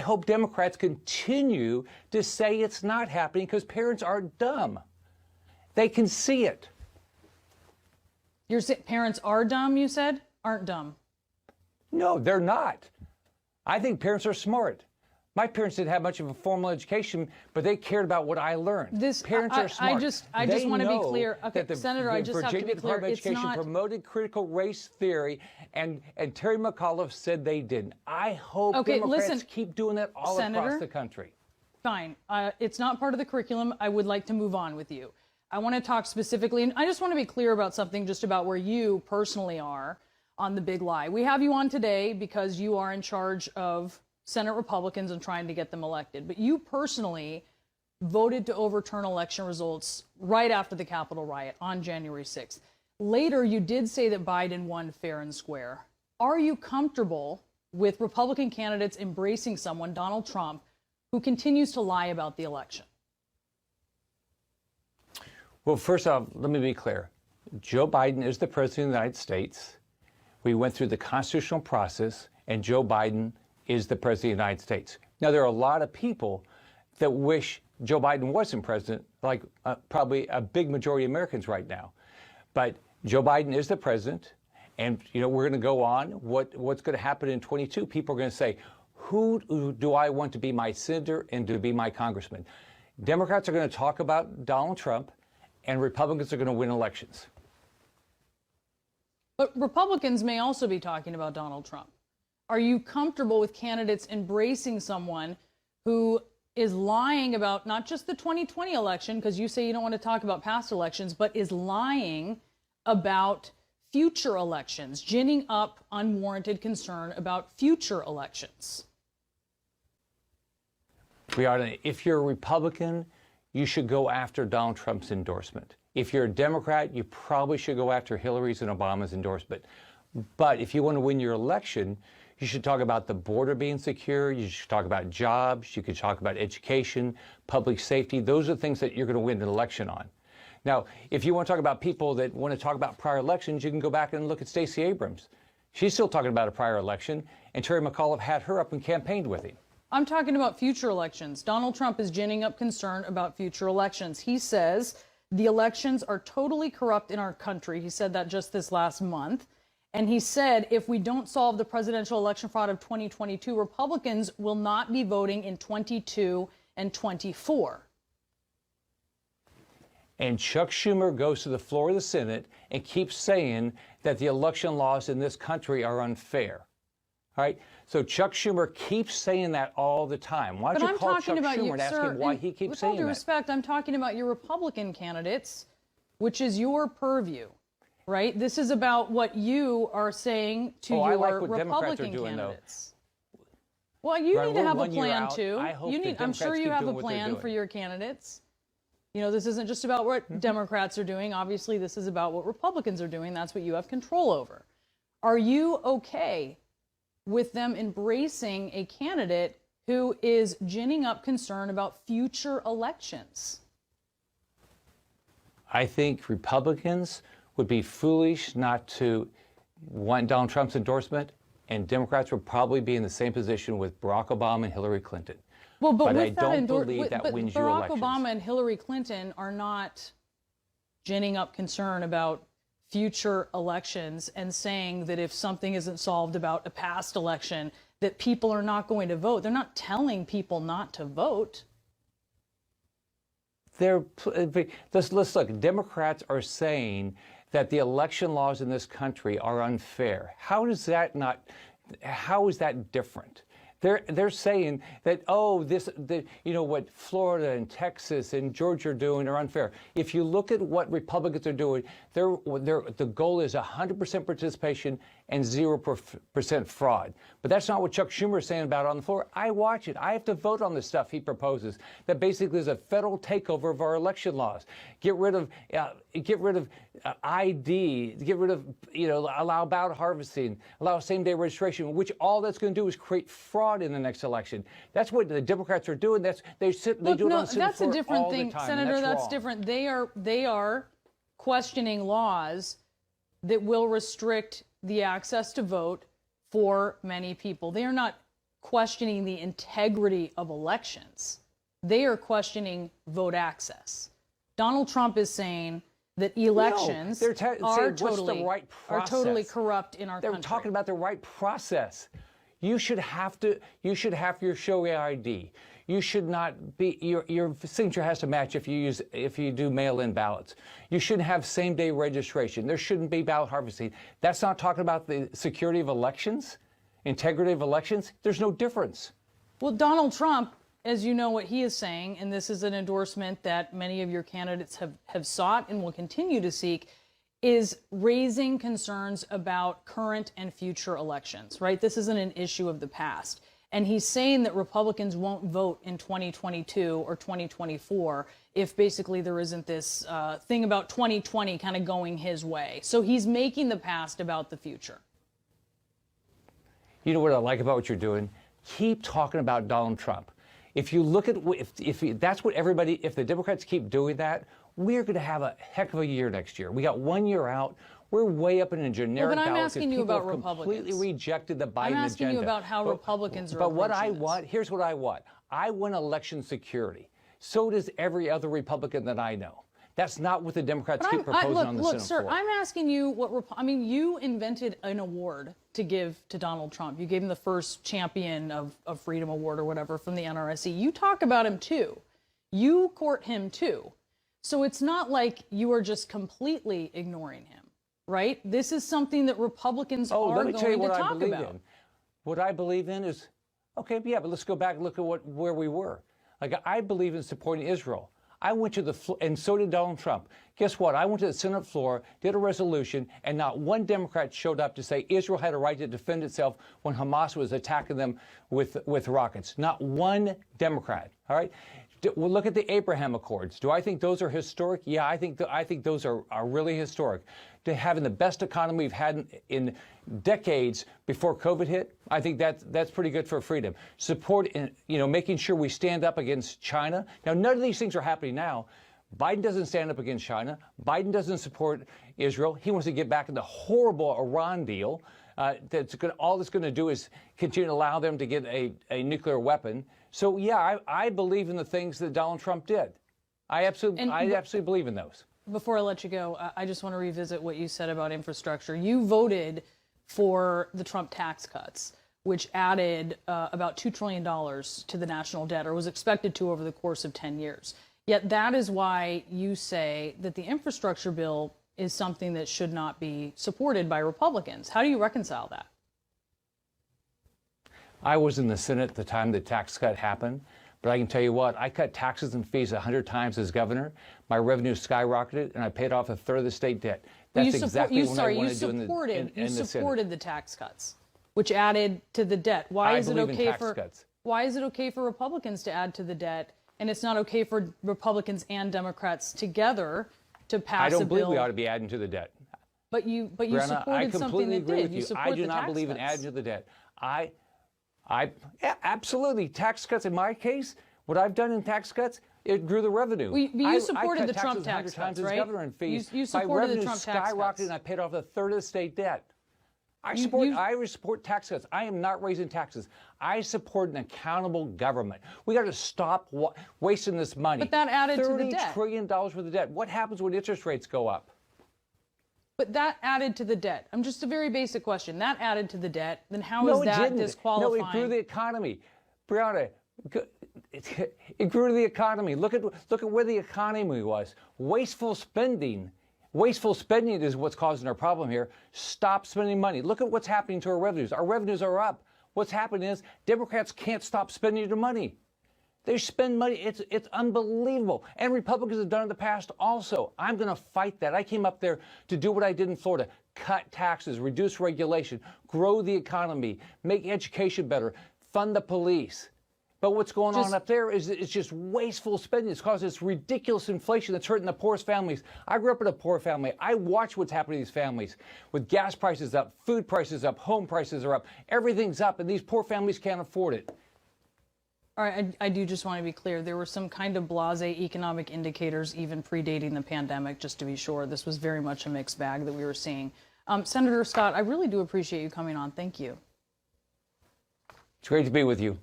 hope Democrats continue to say it's not happening because parents are dumb. They can see it. Your parents are dumb, you said? Aren't dumb. No, they're not. I think parents are smart. My parents didn't have much of a formal education, but they cared about what I learned. Parents are smart. I just want to be clear. Okay, Senator, I just have to be clear. Virginia Department of Education promoted critical race theory, and Terry McAuliffe said they didn't. I hope Democrats keep doing that all across the country. Fine. It's not part of the curriculum. I would like to move on with you. I want to talk specifically, and I just want to be clear about something just about where you personally are on the big lie. We have you on today because you are in charge of Senate Republicans and trying to get them elected. But you personally voted to overturn election results right after the Capitol riot on January 6th. Later, you did say that Biden won fair and square. Are you comfortable with Republican candidates embracing someone, Donald Trump, who continues to lie about the election? Well, first off, let me be clear. Joe Biden is the president of the United States. We went through the constitutional process, and Joe Biden is the president of the United States. Now, there are a lot of people that wish Joe Biden wasn't president, like probably a big majority of Americans right now. But Joe Biden is the president, and we're going to go on. What's going to happen in 22? People are going to say, who do I want to be my senator and to be my congressman? Democrats are going to talk about Donald Trump, and Republicans are going to win elections. But Republicans may also be talking about Donald Trump. Are you comfortable with candidates embracing someone who is lying about not just the 2020 election, because you say you don't want to talk about past elections, but is lying about future elections, ginning up unwarranted concern about future elections? Brianna, if you're a Republican, you should go after Donald Trump's endorsement. If you're a Democrat, you probably should go after Hillary's and Obama's endorsement. But if you want to win your election, you should talk about the border being secure. You should talk about jobs. You could talk about education, public safety. Those are the things that you're going to win an election on. Now, if you want to talk about people that want to talk about prior elections, you can go back and look at Stacey Abrams. She's still talking about a prior election, and Terry McAuliffe had her up and campaigned with him. I'm talking about future elections. Donald Trump is ginning up concern about future elections. He says the elections are totally corrupt in our country. He said that just this last month. And he said if we don't solve the presidential election fraud of 2022, Republicans will not be voting in 22 and 24. And Chuck Schumer goes to the floor of the Senate and keeps saying that the election laws in this country are unfair. All right? So Chuck Schumer keeps saying that all the time. Why don't you call Chuck Schumer and ask him why he keeps saying that? With all due respect, I'm talking about your Republican candidates, which is your purview, right? This is about what you are saying to your Republican candidates. Well, you need to have a plan too. I'm sure you have a plan for your candidates. This isn't just about what Democrats are doing. Obviously, this is about what Republicans are doing. That's what you have control over. Are you okay with them embracing a candidate who is ginning up concern about future elections? I think Republicans would be foolish not to want Donald Trump's endorsement, and Democrats would probably be in the same position with Barack Obama and Hillary Clinton. Well, but I don't believe that wins you elections. Barack Obama and Hillary Clinton are not ginning up concern about future elections and saying that if something isn't solved about a past election, that people are not going to vote. They're not telling people not to vote. Let's look. Democrats are saying that the election laws in this country are unfair. How is that different? They're saying that, what Florida and Texas and Georgia are doing are unfair. If you look at what Republicans are doing, the goal is 100% participation and 0% fraud. But that's not what Chuck Schumer is saying about it on the floor. I watch it. I have to vote on the stuff he proposes. That basically is a federal takeover of our election laws. Get rid of ID. Get rid of allow ballot harvesting. Allow same-day registration. Which all that's going to do is create fraud in the next election. That's what the Democrats are doing. They do it on the Senate floor all the time. That's a different thing, Senator. That's different. They are questioning laws that will restrict the access to vote for many people. They are not questioning the integrity of elections. They are questioning vote access. Donald Trump is saying that elections they're saying, what's the right are process? totally corrupt in our They're country. talking about the right process. You should have your show ID. You should not be your signature has to match if you do mail-in ballots. You shouldn't have same-day registration. There shouldn't be ballot harvesting. That's not talking about the security of elections, integrity of elections. There's no difference. Well, Donald Trump, as you know what he is saying, and this is an endorsement that many of your candidates have sought and will continue to seek, is raising concerns about current and future elections, right? This isn't an issue of the past. And he's saying that Republicans won't vote in 2022 or 2024 if basically there isn't this thing about 2020 kind of going his way. So he's making the past about the future. You know what I like about what you're doing? Keep talking about Donald Trump. If you look at, if that's what everybody, if the Democrats keep doing that, we're going to have a heck of a year next year. We got 1 year out. We're way up in a generic but I'm ballot asking you about Republicans. Completely rejected the Biden agenda. I'm asking you about how Republicans are But what I approaching this. want, here's what I want. I want election security. So does every other Republican that I know. That's not what the Democrats keep proposing on the Senate sir, floor. I'm asking you what, you invented an award to give to Donald Trump. You gave him the first champion of freedom award or whatever from the NRSC. You talk about him too. You court him too. So it's not like you are just completely ignoring him, right? This is something that Republicans are let me going tell you to what talk I believe about. in. What I believe in is, okay, yeah, but let's go back and look at where we were. Like, I believe in supporting Israel. I went to the floor, and so did Donald Trump. Guess what? I went to the Senate floor, did a resolution, and not one Democrat showed up to say Israel had a right to defend itself when Hamas was attacking them with rockets. Not one Democrat. All right. We'll look at the Abraham Accords. Do I think those are historic? Yeah, I think those are really historic. To having the best economy we've had in decades before COVID hit, I think that's pretty good for freedom. Support in, making sure we stand up against China. Now, none of these things are happening now. Biden doesn't stand up against China. Biden doesn't support Israel. He wants to get back in the horrible Iran deal. All that's going to do is continue to allow them to get a nuclear weapon. So, yeah, I believe in the things that Donald Trump did. I absolutely believe in those. Before I let you go, I just want to revisit what you said about infrastructure. You voted for the Trump tax cuts, which added about $2 trillion to the national debt, or was expected to over the course of 10 years. Yet that is why you say that the infrastructure bill is something that should not be supported by Republicans. How do you reconcile that? I was in the Senate at the time the tax cut happened, but I can tell you what, I cut taxes and fees 100 times as governor. My revenue skyrocketed, and I paid off a third of the state debt. That's exactly what I want to do in the Senate. You supported the tax cuts, which added to the debt. Why is it okay for Republicans to add to the debt, and it's not okay for Republicans and Democrats together to pass a bill? I don't believe we ought to be adding to the debt. But you Brianna, supported something that did. You I do not believe in adding to the debt. Yeah, absolutely. Tax cuts, in my case, what I've done in tax cuts, it grew the revenue. You supported the Trump tax cuts, right? Governor and fees. You supported the Trump tax cuts. My revenue skyrocketed, and I paid off a third of the state debt. I support tax cuts. I am not raising taxes. I support an accountable government. We got to stop wasting this money. But that added to the debt. $30 trillion worth of debt. What happens when interest rates go up? But that added to the debt. I'm just a very basic question. That added to the debt. Then how is that disqualifying? No, it grew the economy. Brianna, it grew the economy. Look at where the economy was. Wasteful spending. Wasteful spending is what's causing our problem here. Stop spending money. Look at what's happening to our revenues. Our revenues are up. What's happening is Democrats can't stop spending their money. They spend money. It's unbelievable. And Republicans have done it in the past also. I'm going to fight that. I came up there to do what I did in Florida. Cut taxes, reduce regulation, grow the economy, make education better, fund the police. But what's going on up there is it's just wasteful spending. It's causing this ridiculous inflation that's hurting the poorest families. I grew up in a poor family. I watch what's happening to these families with gas prices up, food prices up, home prices are up. Everything's up, and these poor families can't afford it. All right, I do just want to be clear. There were some kind of blasé economic indicators even predating the pandemic, just to be sure. This was very much a mixed bag that we were seeing. Senator Scott, I really do appreciate you coming on. Thank you. It's great to be with you.